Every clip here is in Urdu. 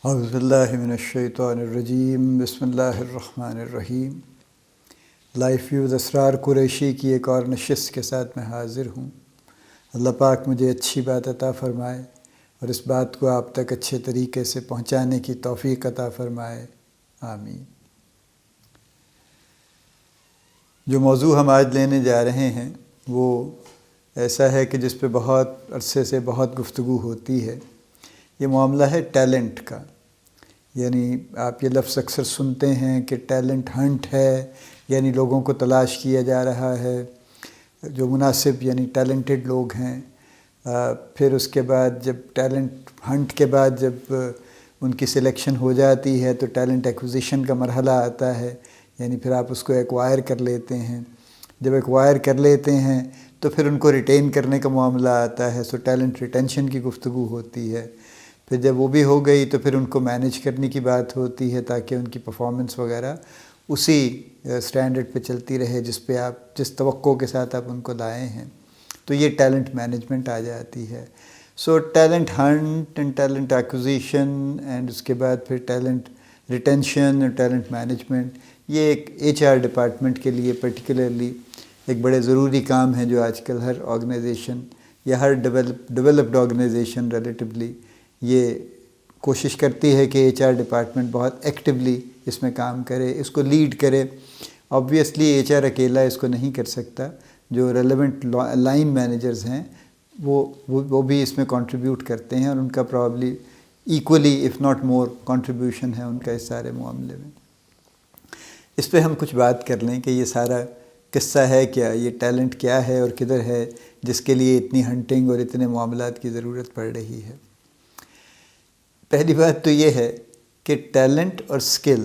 اعوذ باللہ من الشیطان الرجیم، بسم اللہ الرحمن الرحیم۔ لائف ویوز اسرار قریشی کی ایک اور نشست کے ساتھ میں حاضر ہوں۔ اللہ پاک مجھے اچھی بات عطا فرمائے اور اس بات کو آپ تک اچھے طریقے سے پہنچانے کی توفیق عطا فرمائے، آمین۔ جو موضوع ہم آج لینے جا رہے ہیں وہ ایسا ہے کہ جس پہ بہت عرصے سے بہت گفتگو ہوتی ہے۔ یہ معاملہ ہے ٹیلنٹ کا، یعنی آپ یہ لفظ اکثر سنتے ہیں کہ ٹیلنٹ ہنٹ ہے، یعنی لوگوں کو تلاش کیا جا رہا ہے جو مناسب یعنی ٹیلنٹڈ لوگ ہیں۔ پھر اس کے بعد جب ٹیلنٹ ہنٹ کے بعد جب ان کی سلیکشن ہو جاتی ہے تو ٹیلنٹ ایکوزیشن کا مرحلہ آتا ہے، یعنی پھر آپ اس کو ایکوائر کر لیتے ہیں۔ جب ایکوائر کر لیتے ہیں تو پھر ان کو ریٹین کرنے کا معاملہ آتا ہے، سو ٹیلنٹ ریٹینشن کی گفتگو ہوتی ہے۔ پھر جب وہ بھی ہو گئی تو پھر ان کو مینیج کرنے کی بات ہوتی ہے تاکہ ان کی پرفارمنس وغیرہ اسی سٹینڈرڈ پہ چلتی رہے جس پہ آپ جس توقع کے ساتھ آپ ان کو لائے ہیں، تو یہ ٹیلنٹ مینجمنٹ آ جاتی ہے۔ So talent hunt and talent acquisition and اس کے بعد پھر ٹیلنٹ ریٹینشن اور ٹیلنٹ مینجمنٹ، یہ ایک HR ڈپارٹمنٹ کے لیے پرٹیکولرلی ایک بڑے ضروری کام ہے جو آج کل ہر آرگنائزیشن یا ہر ڈیولپڈ آرگنائزیشن ریلیٹیولی یہ کوشش کرتی ہے کہ HR ڈپارٹمنٹ بہت ایکٹیولی اس میں کام کرے، اس کو لیڈ کرے۔ آبویسلی HR اکیلا اس کو نہیں کر سکتا، جو ریلیونٹ لائن مینیجرز ہیں وہ بھی اس میں کنٹریبیوٹ کرتے ہیں اور ان کا probably equally if not more contribution ہے ان کا اس سارے معاملے میں۔ اس پہ ہم کچھ بات کر لیں کہ یہ سارا قصہ ہے کیا، یہ ٹیلنٹ کیا ہے اور کدھر ہے جس کے لیے اتنی ہنٹنگ اور اتنے معاملات کی ضرورت پڑ رہی ہے۔ پہلی بات تو یہ ہے کہ ٹیلنٹ اور اسکل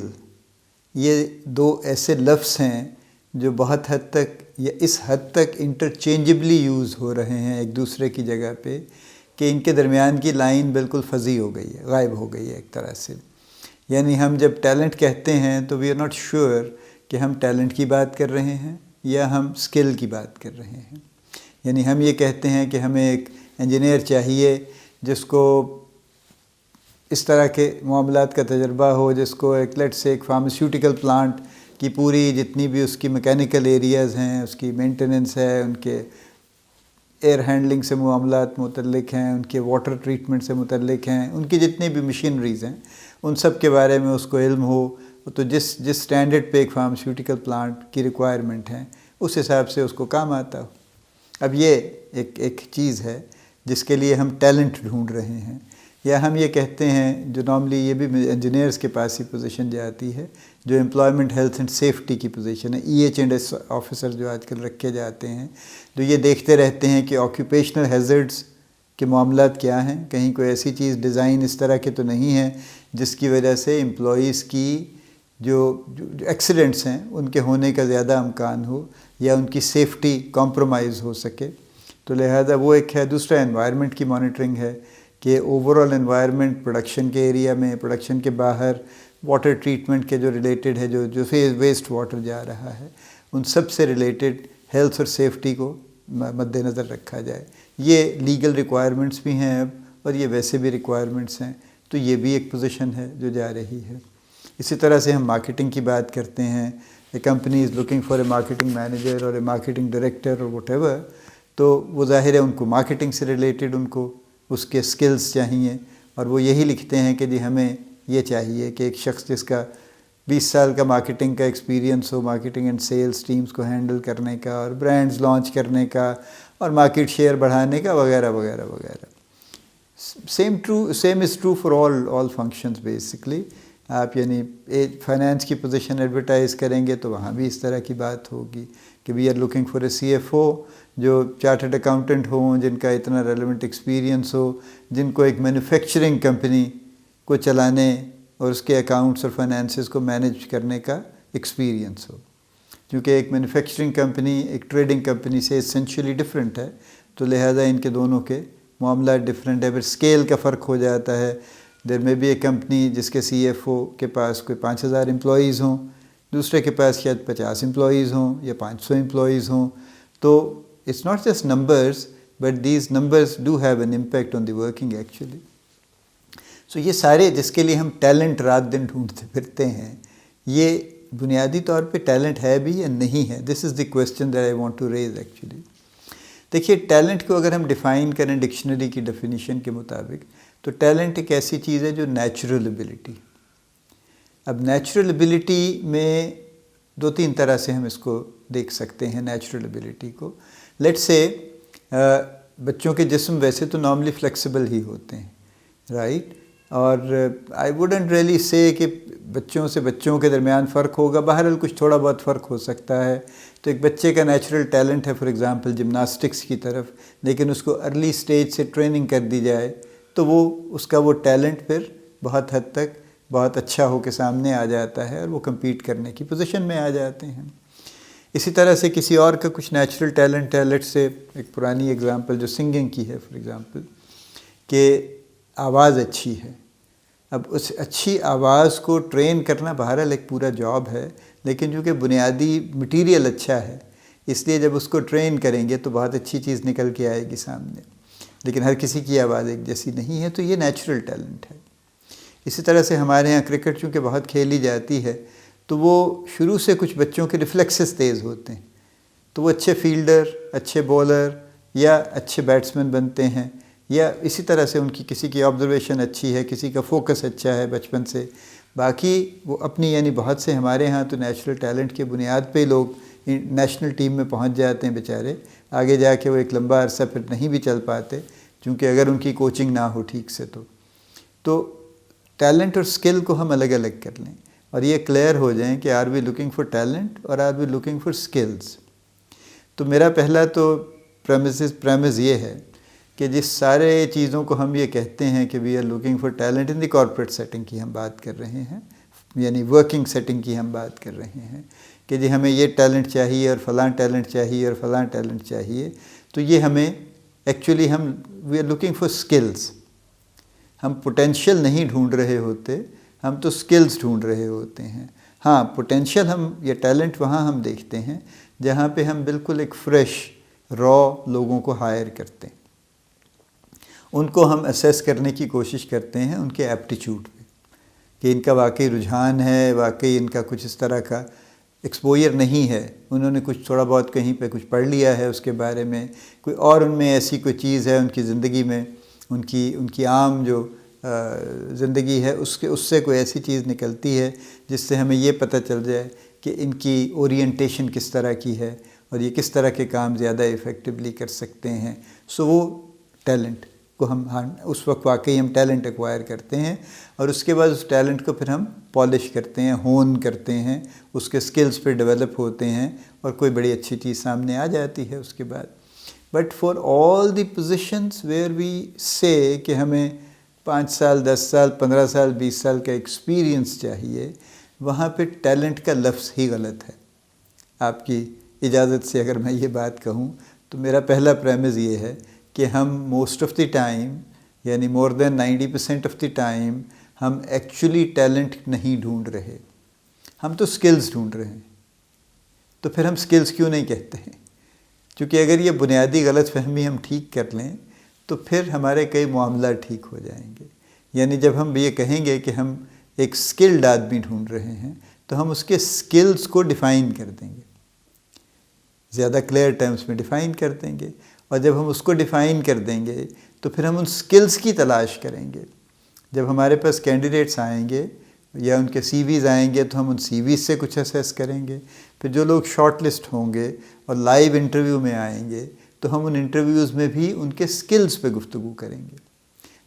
یہ دو ایسے لفظ ہیں جو بہت حد تک یا اس حد تک انٹرچینجبلی یوز ہو رہے ہیں ایک دوسرے کی جگہ پہ کہ ان کے درمیان کی لائن بالکل فزی ہو گئی ہے، غائب ہو گئی ہے ایک طرح سے۔ یعنی ہم جب ٹیلنٹ کہتے ہیں تو وی آر ناٹ شیور کہ ہم ٹیلنٹ کی بات کر رہے ہیں یا ہم اسکل کی بات کر رہے ہیں۔ یعنی ہم یہ کہتے ہیں کہ ہمیں ایک انجینئر چاہیے جس کو اس طرح کے معاملات کا تجربہ ہو، جس کو لیٹ سے ایک فارماسیوٹیکل پلانٹ کی پوری جتنی بھی اس کی میکینیکل ایریاز ہیں، اس کی مینٹیننس ہے، ان کے ایئر ہینڈلنگ سے معاملات متعلق ہیں، ان کے واٹر ٹریٹمنٹ سے متعلق ہیں، ان کی جتنی بھی مشینریز ہیں ان سب کے بارے میں اس کو علم ہو، تو جس سٹینڈرڈ پہ ایک فارماسیوٹیکل پلانٹ کی ریکوائرمنٹ ہے اس حساب سے اس کو کام آتا ہو۔ اب یہ ایک چیز ہے جس کے لیے ہم ٹیلنٹ ڈھونڈ رہے ہیں۔ یا ہم یہ کہتے ہیں جو نارملی یہ بھی انجینئرز کے پاس ہی پوزیشن جاتی ہے جو امپلائمنٹ ہیلتھ اینڈ سیفٹی کی پوزیشن ہے، EH&S آفیسر جو آج کل رکھے جاتے ہیں، جو یہ دیکھتے رہتے ہیں کہ آکیوپیشنل ہیزرڈز کے معاملات کیا ہیں، کہیں کوئی ایسی چیز ڈیزائن اس طرح کے تو نہیں ہے جس کی وجہ سے امپلائیز کی جو ایکسیڈنٹس ہیں ان کے ہونے کا زیادہ امکان ہو یا ان کی سیفٹی کمپرومائز ہو سکے۔ تو لہذا وہ ایک ہے۔ دوسرا انوائرمنٹ کی مانیٹرنگ ہے کہ اوورآل انوائرمنٹ پروڈکشن کے ایریا میں، پروڈکشن کے باہر، واٹر ٹریٹمنٹ کے جو ریلیٹڈ ہے جو ویسٹ واٹر جا رہا ہے ان سب سے ریلیٹڈ ہیلتھ اور سیفٹی کو مد نظر رکھا جائے۔ یہ لیگل ریکوائرمنٹس بھی ہیں اب اور یہ ویسے بھی ریکوائرمنٹس ہیں، تو یہ بھی ایک پوزیشن ہے جو جا رہی ہے۔ اسی طرح سے ہم مارکیٹنگ کی بات کرتے ہیں، a company is looking for a marketing manager اور اے مارکیٹنگ ڈائریکٹر اور واٹ ایور، تو وہ ظاہر ہے ان کو مارکیٹنگ سے ریلیٹڈ ان کو اس کے سکلز چاہیے، اور وہ یہی لکھتے ہیں کہ جی ہمیں یہ چاہیے کہ ایک شخص جس کا 20 سال کا مارکیٹنگ کا ایکسپیرینس ہو، مارکیٹنگ اینڈ سیلز ٹیمز کو ہینڈل کرنے کا اور برانڈز لانچ کرنے کا اور مارکیٹ شیئر بڑھانے کا وغیرہ وغیرہ وغیرہ۔ Same is true for all functions basically. آپ یعنی فائنانس کی پوزیشن ایڈورٹائز کریں گے تو وہاں بھی اس طرح کی بات ہوگی کہ we are looking for a CFO جو چارٹرڈ اکاؤنٹنٹ ہوں، جن کا اتنا ریلیونٹ ایکسپیرینس ہو، جن کو ایک مینوفیکچرنگ کمپنی کو چلانے اور اس کے اکاؤنٹس اور فائنانسز کو مینیج کرنے کا ایکسپیرینس ہو۔ کیونکہ ایک مینوفیکچرنگ کمپنی ایک ٹریڈنگ کمپنی سے اسینشلی ڈفرینٹ ہے، تو لہٰذا ان کے دونوں کے معاملات ڈفرینٹ ہے۔ پھر اسکیل کا فرق ہو جاتا ہے۔ دیر میں بھی ایک کمپنی جس کے CFO کے پاس کوئی 5000 امپلائیز ہوں، دوسرے کے پاس شاید 50 امپلائیز ہوں یا 500 امپلائیز ہوں، تو it's not just numbers but these numbers do have an impact on the working actually. سو یہ سارے جس کے لیے ہم ٹیلنٹ رات دن ڈھونڈتے پھرتے ہیں، یہ بنیادی طور پہ ٹیلنٹ ہے بھی یا نہیں ہے؟ This is the question that I want to raise actually. دیکھیے ٹیلنٹ کو اگر ہم ڈیفائن کریں ڈکشنری کی ڈیفینیشن کے مطابق، تو ٹیلنٹ ایک ایسی چیز ہے جو نیچرل ایبلٹی. اب نیچرل ایبلٹی میں دو تین طرح سے ہم اس کو دیکھ سکتے ہیں نیچرل ایبلٹی کو. لیٹ سے بچوں کے جسم ویسے تو نارملی فلیکسیبل ہی ہوتے ہیں، رائٹ؟ اور آئی ووڈنٹ ریئلی سے کہ بچوں سے بچوں کے درمیان فرق ہوگا، بہرحال کچھ تھوڑا بہت فرق ہو سکتا ہے. تو ایک بچے کا نیچرل ٹیلنٹ ہے فار ایگزامپل جمناسٹکس کی طرف، لیکن اس کو ارلی سٹیج سے ٹریننگ کر دی جائے تو وہ اس کا وہ ٹیلنٹ پھر بہت حد تک بہت اچھا ہو کے سامنے آ جاتا ہے اور وہ کمپیٹ کرنے کی پوزیشن میں آ جاتے ہیں. اسی طرح سے کسی اور کا کچھ نیچرل ٹیلنٹ ہے، لیٹ سے ایک پرانی ایگزامپل جو سنگنگ کی ہے فار ایگزامپل، کہ آواز اچھی ہے. اب اس اچھی آواز کو ٹرین کرنا بہرحال ایک پورا جاب ہے، لیکن چونکہ بنیادی مٹیریل اچھا ہے اس لیے جب اس کو ٹرین کریں گے تو بہت اچھی چیز نکل کے آئے گی سامنے. لیکن ہر کسی کی آواز ایک جیسی نہیں ہے، تو یہ نیچرل ٹیلنٹ ہے. اسی طرح سے ہمارے ہاں کرکٹ چونکہ بہت کھیلی جاتی ہے تو وہ شروع سے کچھ بچوں کے ریفلیکسز تیز ہوتے ہیں، تو وہ اچھے فیلڈر، اچھے بولر یا اچھے بیٹسمین بنتے ہیں. یا اسی طرح سے ان کی کسی کی آبزرویشن اچھی ہے، کسی کا فوکس اچھا ہے بچپن سے. باقی وہ اپنی یعنی بہت سے ہمارے ہاں تو نیچرل ٹیلنٹ کی بنیاد پہ لوگ نیشنل ٹیم میں پہنچ جاتے ہیں بیچارے. آگے جا کے وہ ایک لمبا عرصہ پھر نہیں بھی چل پاتے، چونکہ اگر ان کی کوچنگ نہ ہو ٹھیک سے تو ٹیلنٹ اور اسکل کو ہم الگ الگ کر لیں اور یہ کلیئر ہو جائیں کہ are we looking for talent اور are we looking for skills. تو میرا پہلا تو پریمز یہ ہے کہ جس سارے چیزوں کو ہم یہ کہتے ہیں کہ we are looking for talent in the corporate setting کی ہم بات کر رہے ہیں، یعنی ورکنگ سیٹنگ کی ہم بات کر رہے ہیں کہ جی ہمیں یہ ٹیلنٹ چاہیے اور فلاں ٹیلنٹ چاہیے اور فلاں ٹیلنٹ چاہیے. تو یہ ہمیں actually we are looking for skills. ہم پوٹینشیل نہیں ڈھونڈ رہے ہوتے، ہم تو اسکلز ڈھونڈ رہے ہوتے ہیں. ہاں پوٹینشیل ہم یا ٹیلنٹ وہاں ہم دیکھتے ہیں جہاں پہ ہم بالکل ایک فریش را لوگوں کو ہائر کرتے ہیں، ان کو ہم اسیس کرنے کی کوشش کرتے ہیں ان کے ایپٹیچیوڈ پہ کہ ان کا واقعی رجحان ہے، واقعی ان کا کچھ اس طرح کا ایکسپوجر نہیں ہے، انہوں نے کچھ تھوڑا بہت کہیں پہ کچھ پڑھ لیا ہے اس کے بارے میں، کوئی اور ان میں ایسی کوئی چیز ہے ان کی زندگی میں، ان کی عام جو زندگی ہے اس سے کوئی ایسی چیز نکلتی ہے جس سے ہمیں یہ پتہ چل جائے کہ ان کی اورینٹیشن کس طرح کی ہے اور یہ کس طرح کے کام زیادہ افیکٹولی کر سکتے ہیں. سو وہ ٹیلنٹ کو ہم اس وقت واقعی ہم ٹیلنٹ ایکوائر کرتے ہیں اور اس کے بعد اس ٹیلنٹ کو پھر ہم پالش کرتے ہیں، ہون کرتے ہیں، اس کے سکلز پہ ڈیولپ ہوتے ہیں اور کوئی بڑی اچھی چیز سامنے آ جاتی ہے اس کے بعد. But for all the positions where we say کہ ہمیں 5 سال 10 سال 15 سال 20 سال کا ایکسپیرینس چاہیے، وہاں پہ ٹیلنٹ کا لفظ ہی غلط ہے. آپ کی اجازت سے اگر میں یہ بات کہوں تو میرا پہلا پریمز یہ ہے کہ ہم موسٹ آف دی ٹائم یعنی مور دین 90% آف دی ٹائم ہم ایکچولی ٹیلنٹ نہیں ڈھونڈ رہے، ہم تو سکلز ڈھونڈ رہے ہیں. تو پھر ہم سکلز کیوں نہیں کہتے ہیں؟ کیونکہ اگر یہ بنیادی غلط فہمی ہم ٹھیک کر لیں تو پھر ہمارے کئی معاملات ٹھیک ہو جائیں گے. یعنی جب ہم یہ کہیں گے کہ ہم ایک سکلڈ آدمی ڈھونڈ رہے ہیں تو ہم اس کے سکلز کو ڈیفائن کر دیں گے، زیادہ کلیئر ٹرمز میں ڈیفائن کر دیں گے. اور جب ہم اس کو ڈیفائن کر دیں گے تو پھر ہم ان سکلز کی تلاش کریں گے. جب ہمارے پاس کینڈیڈیٹس آئیں گے یا ان کے سی ویز آئیں گے تو ہم ان سی ویز سے کچھ اسیس کریں گے. پھر جو لوگ شارٹ لسٹ ہوں گے اور لائیو انٹرویو میں آئیں گے تو ہم ان انٹرویوز میں بھی ان کے سکلز پہ گفتگو کریں گے.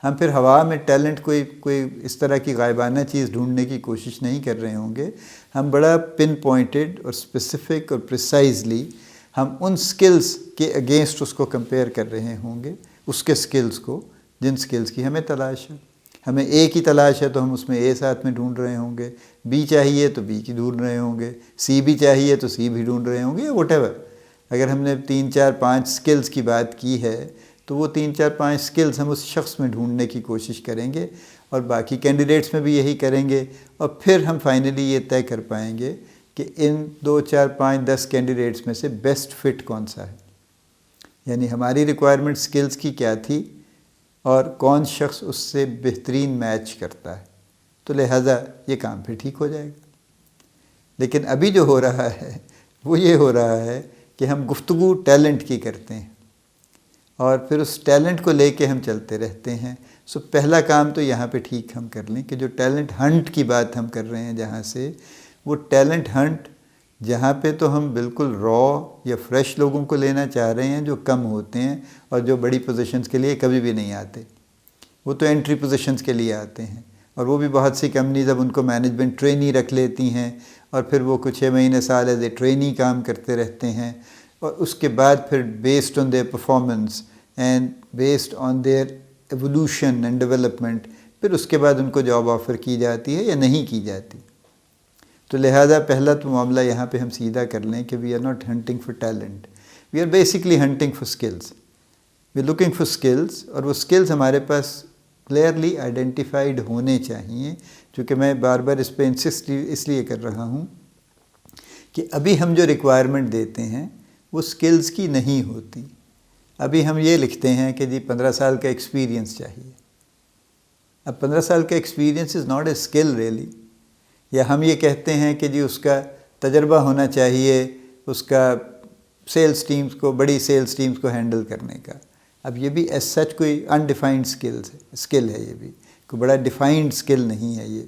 ہم پھر ہوا میں ٹیلنٹ کوئی اس طرح کی غائبانہ چیز ڈھونڈنے کی کوشش نہیں کر رہے ہوں گے. ہم بڑا پن پوائنٹڈ اور اسپیسیفک اور پریسائزلی ہم ان سکلز کے اگینسٹ اس کو کمپیئر کر رہے ہوں گے، اس کے سکلز کو جن سکلز کی ہمیں تلاش ہے. ہمیں اے کی تلاش ہے تو ہم اس میں اے ساتھ میں ڈھونڈ رہے ہوں گے، بی چاہیے تو بی کی ڈھونڈ رہے ہوں گے، سی بھی چاہیے تو سی بھی ڈھونڈ رہے ہوں گے، واٹ ایور. اگر ہم نے 3 4 5 سکلز کی بات کی ہے تو وہ 3 4 5 سکلز ہم اس شخص میں ڈھونڈنے کی کوشش کریں گے اور باقی کینڈیڈیٹس میں بھی یہی کریں گے. اور پھر ہم فائنلی یہ طے کر پائیں گے کہ ان 2 4 5 10 کینڈیڈیٹس میں سے بیسٹ فٹ کون سا ہے. یعنی ہماری ریکوائرمنٹ سکلز کی کیا تھی اور کون شخص اس سے بہترین میچ کرتا ہے، تو لہٰذا یہ کام پھر ٹھیک ہو جائے گا۔ لیکن ابھی جو ہو رہا ہے وہ یہ ہو رہا ہے کہ ہم گفتگو ٹیلنٹ کی کرتے ہیں اور پھر اس ٹیلنٹ کو لے کے ہم چلتے رہتے ہیں۔ سو پہلا کام تو یہاں پہ ٹھیک ہم کر لیں کہ جو ٹیلنٹ ہنٹ کی بات ہم کر رہے ہیں جہاں سے، وہ ٹیلنٹ ہنٹ جہاں پہ تو ہم بالکل را یا فریش لوگوں کو لینا چاہ رہے ہیں جو کم ہوتے ہیں اور جو بڑی پوزیشنز کے لیے کبھی بھی نہیں آتے، وہ تو انٹری پوزیشنز کے لیے آتے ہیں، اور وہ بھی بہت سی کمپنیز اب ان کو مینجمنٹ ٹرینی رکھ لیتی ہیں اور پھر وہ کچھ 6 مہینے سال ایز اے ٹرینی کام کرتے رہتے ہیں، اور اس کے بعد پھر based on their performance and based on their evolution and development پھر اس کے بعد ان کو جاب آفر کی جاتی ہے یا نہیں کی جاتی۔ تو لہٰذا پہلا تو معاملہ یہاں پہ ہم سیدھا کر لیں کہ we are not hunting for talent, we are basically hunting for skills, we are looking for skills, اور وہ اسکلس ہمارے پاس کلیئرلی آئیڈینٹیفائڈ ہونے چاہیے۔ چونکہ میں بار بار اس پہ انسسٹ اس لیے کر رہا ہوں کہ ابھی ہم جو ریکوائرمنٹ دیتے ہیں وہ اسکلس کی نہیں ہوتی۔ ابھی ہم یہ لکھتے ہیں کہ جی 15 سال کا ایکسپیرینس چاہیے۔ اب 15 سال کا experience is not a skill really, یا ہم یہ کہتے ہیں کہ جی اس کا تجربہ ہونا چاہیے، اس کا سیلز ٹیمز کو، بڑی سیلز ٹیمز کو ہینڈل کرنے کا۔ اب یہ بھی ایز سچ کوئی انڈیفائنڈ اسکل ہے، یہ بھی کوئی بڑا ڈیفائنڈ اسکل نہیں ہے یہ۔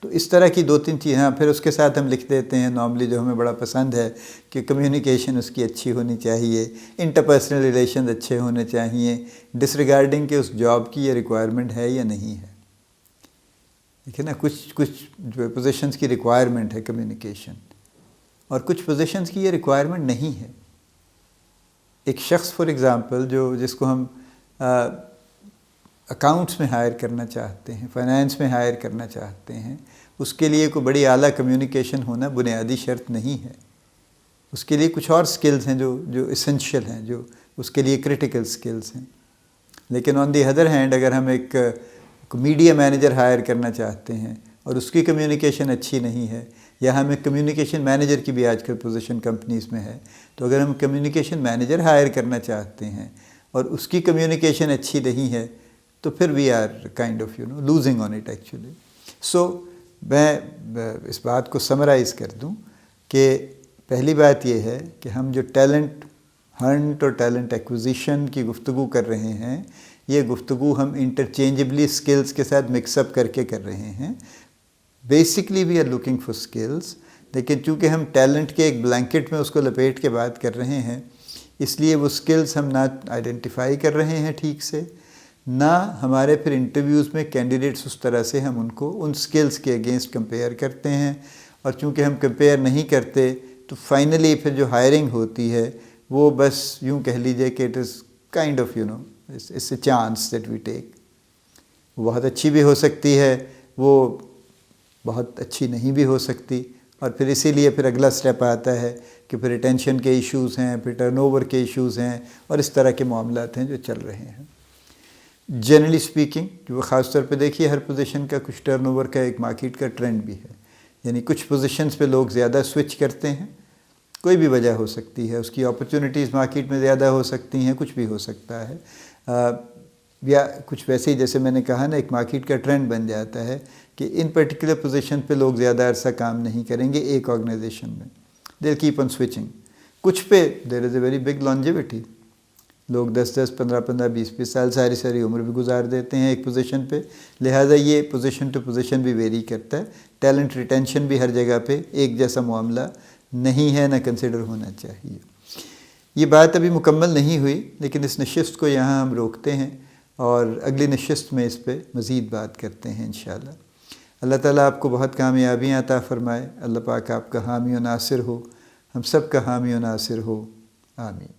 تو اس طرح کی 2-3 چیزیں، پھر اس کے ساتھ ہم لکھ دیتے ہیں نارملی جو ہمیں بڑا پسند ہے کہ کمیونیکیشن اس کی اچھی ہونی چاہیے، انٹرپرسنل ریلیشنز اچھے ہونے چاہیے، ڈس ریگارڈنگ کہ اس جاب کی یہ ریکوائرمنٹ ہے یا نہیں ہے۔ دیکھیں نا، کچھ جو پوزیشنز کی ریکوائرمنٹ ہے کمیونیکیشن، اور کچھ پوزیشنز کی یہ ریکوائرمنٹ نہیں ہے۔ ایک شخص فار ایگزامپل جس کو ہم اکاؤنٹس میں ہائر کرنا چاہتے ہیں، فائنانس میں ہائر کرنا چاہتے ہیں، اس کے لیے کوئی بڑی اعلیٰ کمیونیکیشن ہونا بنیادی شرط نہیں ہے۔ اس کے لیے کچھ اور سکلز ہیں جو اسینشیل ہیں، جو اس کے لیے کریٹیکل سکلز ہیں۔ لیکن آن دی ادر ہینڈ اگر ہم ایک میڈیا مینیجر ہائر کرنا چاہتے ہیں اور اس کی کمیونیکیشن اچھی نہیں ہے، یا ہم ایک کمیونیکیشن مینیجر کی بھی آج کل پوزیشن کمپنیز میں ہے، تو اگر ہم کمیونیکیشن مینیجر ہائر کرنا چاہتے ہیں اور اس کی کمیونیکیشن اچھی نہیں ہے، تو پھر we are kind of losing on it actually. So میں اس بات کو سمرائز کر دوں کہ پہلی بات یہ ہے کہ ہم جو ٹیلنٹ ہنٹ اور ٹیلنٹ ایکوزیشن کی گفتگو کر رہے ہیں، یہ گفتگو ہم انٹرچینجبلی اسکلز کے ساتھ مکس اپ کر کے کر رہے ہیں۔ Basically we are looking for skills, لیکن چونکہ ہم ٹیلنٹ کے ایک بلینکٹ میں اس کو لپیٹ کے بات کر رہے ہیں، اس لیے وہ اسکلز ہم نہ آئیڈینٹیفائی کر رہے ہیں ٹھیک سے، نہ ہمارے پھر انٹرویوز میں کینڈیڈیٹس اس طرح سے ہم ان کو ان اسکلز کے اگینسٹ کمپیئر کرتے ہیں، اور چونکہ ہم کمپیئر نہیں کرتے تو فائنلی پھر جو ہائرنگ ہوتی ہے وہ بس یوں کہہ لیجیے کہ it is kind of it's a chance that we take. وہ بہت اچھی بھی ہو سکتی ہے، وہ بہت اچھی نہیں بھی ہو سکتی، اور پھر اسی لیے پھر اگلا سٹیپ آتا ہے کہ پھر ریٹینشن کے ایشوز ہیں، پھر ٹرن اوور کے ایشوز ہیں، اور اس طرح کے معاملات ہیں جو چل رہے ہیں۔ جنرلی اسپیکنگ جو خاص طور پہ دیکھیے ہر پوزیشن کا کچھ ٹرن اوور کا ایک مارکیٹ کا ٹرینڈ بھی ہے، یعنی کچھ پوزیشنز پہ لوگ زیادہ سوئچ کرتے ہیں، کوئی بھی وجہ ہو سکتی ہے، اس کی اپرچونیٹیز مارکیٹ میں زیادہ ہو سکتی ہیں، کچھ بھی ہو سکتا ہے، یا کچھ ویسے ہی جیسے میں نے کہا نا، ایک مارکیٹ کا ٹرینڈ بن جاتا ہے کہ ان پرٹیکولر پوزیشن پہ لوگ زیادہ عرصہ کام نہیں کریں گے ایک آرگنائزیشن میں، دے کیپ آن سوئچنگ۔ کچھ پہ دیر از اے ویری بگ لانجیوٹی، لوگ 10-10 15-15 20-20 سال ساری عمر بھی گزار دیتے ہیں ایک پوزیشن پہ، لہٰذا یہ پوزیشن ٹو پوزیشن بھی ویری کرتا ہے۔ ٹیلنٹ ریٹینشن بھی ہر جگہ پہ ایک جیسا معاملہ نہیں ہے، نہ کنسیڈر ہونا چاہیے۔ یہ بات ابھی مکمل نہیں ہوئی، لیکن اس نشست کو یہاں ہم روکتے ہیں اور اگلی نشست میں اس پہ مزید بات کرتے ہیں انشاءاللہ۔ اللہ تعالیٰ آپ کو بہت کامیابیاں عطا فرمائے، اللہ پاک آپ کا حامی و ناصر ہو، ہم سب کا حامی و ناصر ہو، آمین۔